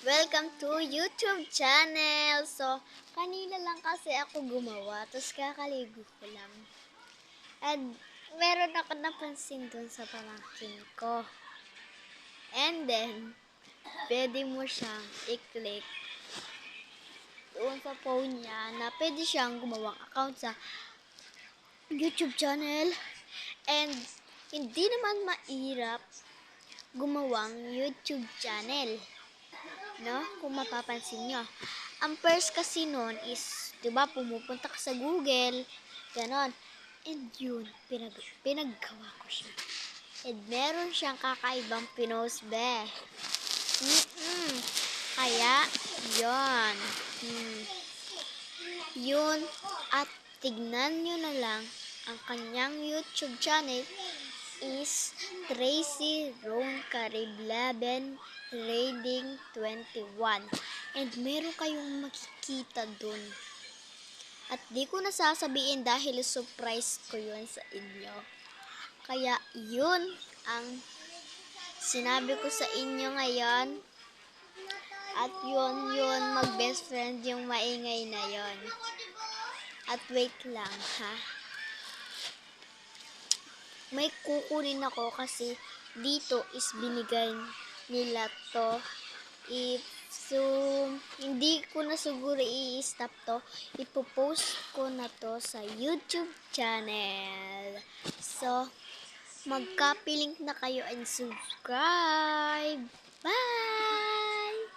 Welcome to YouTube channel. So, kanina lang kasi ako gumawa, tapos kakaligo ko lang. And meron ako napansin dun sa pamangkin ko. And then, pwede mo siyang i-click doon sa phone niya na pwede siyang gumawang account sa YouTube channel. And hindi naman mahirap gumawang YouTube channel. No? Kung mapapansin nyo. Ang first kasi nun is, di ba, pumupunta ka sa Google, ganon. And yun, pinaggawa ko siya. And meron siyang kakaibang pinost, be. Kaya, yun. Yun, at tignan nyo na lang, ang kanyang YouTube channel is Tracy Roan Cariblaben Reading 21. And meron kayong makikita dun. At di ko nasasabihin dahil surprise ko yun sa inyo. Kaya yun ang sinabi ko sa inyo ngayon. At yun, mag-best friend yung maingay na yun. At wait lang, ha? May kukunin ako kasi dito is binigay nila to. So, hindi ko na siguro i-stop to. Ipopost ko na to sa YouTube channel. So, mag-copy link na kayo and subscribe. Bye!